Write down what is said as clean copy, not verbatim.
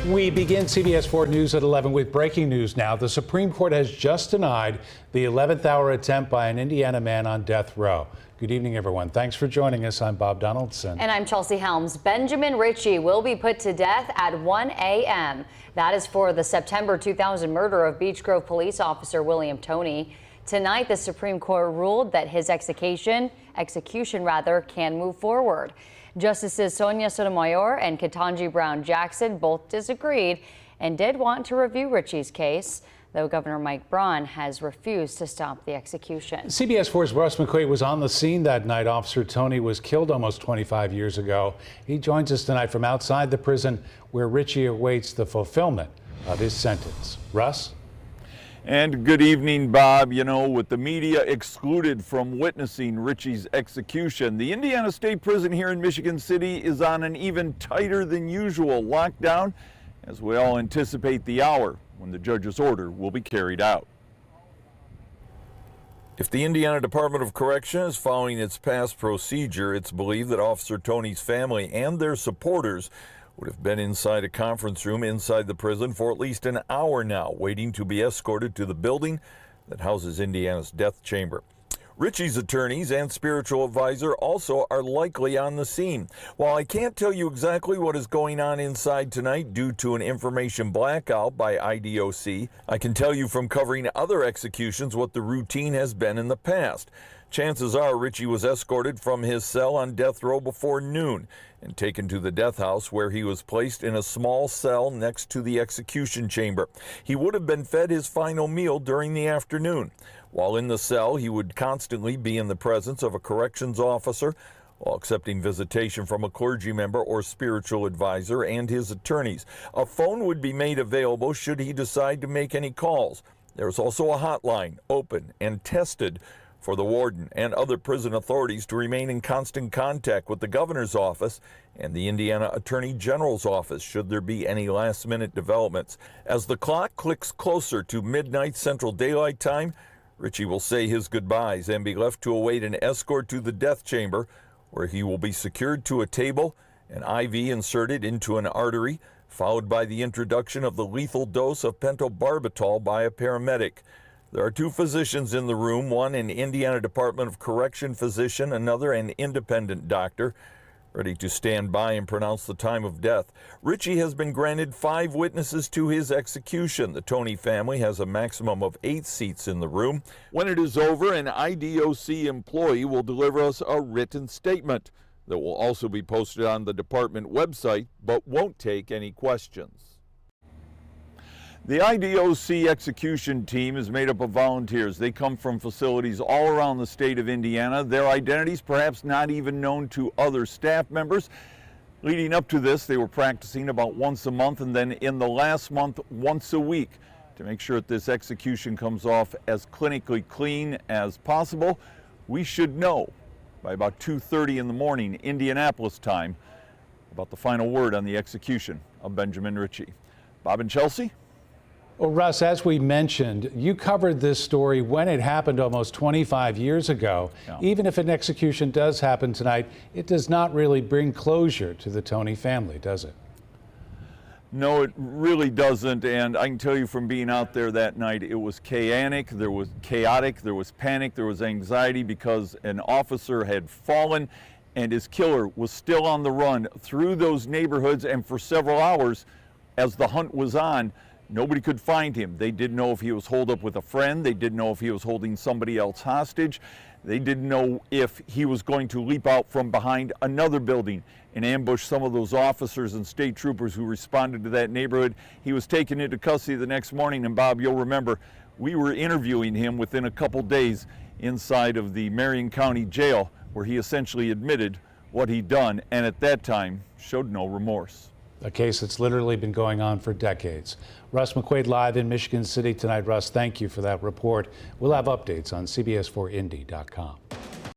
We begin CBS 4 News at 11 with breaking news now. The Supreme Court has just denied the 11th hour attempt by an Indiana man on death row. Good evening, everyone. Thanks for joining us. I'm Bob Donaldson. And I'm Chelsea Helms. Benjamin Ritchie will be put to death at 1 a.m. That is for the September 2000 murder of Beech Grove police officer William Toney. Tonight, the Supreme Court ruled that his execution can move forward. Justices Sonia Sotomayor and Ketanji Brown Jackson both disagreed and did want to review Ritchie's case, though Governor Mike Braun has refused to stop the execution. CBS 4's Russ McQuaid was on the scene that night Officer Toney was killed almost 25 years ago. He joins us tonight from outside the prison where Ritchie awaits the fulfillment of his sentence. Russ? And good evening, Bob. You know, with the media excluded from witnessing Ritchie's execution, the Indiana State Prison here in Michigan City is on an even tighter than usual lockdown as we all anticipate the hour when the judge's order will be carried out. If the Indiana Department of Correction is following its past procedure, it's believed that Officer Toney's family and their supporters would have been inside a conference room inside the prison for at least an hour now, waiting to be escorted to the building that houses Indiana's death chamber. Ritchie's attorneys and spiritual advisor also are likely on the scene. While I can't tell you exactly what is going on inside tonight due to an information blackout by IDOC, I can tell you from covering other executions what the routine has been in the past. Chances are Ritchie was escorted from his cell on death row before noon and taken to the death house, where he was placed in a small cell next to the execution chamber. He would have been fed his final meal during the afternoon. While in the cell, he would constantly be in the presence of a corrections officer while accepting visitation from a clergy member or spiritual advisor and his attorneys. A phone would be made available should he decide to make any calls. There's also a hotline open and tested for the warden and other prison authorities to remain in constant contact with the governor's office and the Indiana Attorney General's office should there be any last-minute developments. As the clock clicks closer to midnight Central Daylight Time, Ritchie will say his goodbyes and be left to await an escort to the death chamber, where he will be secured to a table, an IV inserted into an artery, followed by the introduction of the lethal dose of pentobarbital by a paramedic. There are two physicians in the room, one an Indiana Department of Correction physician, another an independent doctor, ready to stand by and pronounce the time of death. Ritchie has been granted 5 witnesses to his execution. The Toney family has a maximum of 8 seats in the room. When it is over, an IDOC employee will deliver us a written statement that will also be posted on the department website, but won't take any questions. The IDOC execution team is made up of volunteers. They come from facilities all around the state of Indiana. Their identities perhaps not even known to other staff members. Leading up to this, they were practicing about once a month, and then in the last month, once a week, to make sure that this execution comes off as clinically clean as possible. We should know by about 2:30 in the morning, Indianapolis time, about the final word on the execution of Benjamin Ritchie. Bob and Chelsea? Well, Russ, as we mentioned, you covered this story when it happened almost 25 years ago. Yeah. Even if an execution does happen tonight, it does not really bring closure to the Toney family, does it? No, it really doesn't, and I can tell you from being out there that night, it was chaotic, there was panic, there was anxiety because an officer had fallen and his killer was still on the run through those neighborhoods, and for several hours as the hunt was on, nobody could find him. They didn't know if he was holed up with a friend. They didn't know if he was holding somebody else hostage. They didn't know if he was going to leap out from behind another building and ambush some of those officers and state troopers who responded to that neighborhood. He was taken into custody the next morning, and Bob, you'll remember, we were interviewing him within a couple days inside of the Marion County Jail, where he essentially admitted what he'd done, and at that time showed no remorse. A case that's literally been going on for decades. Russ McQuaid live in Michigan City tonight. Russ, thank you for that report. We'll have updates on CBS4Indy.com.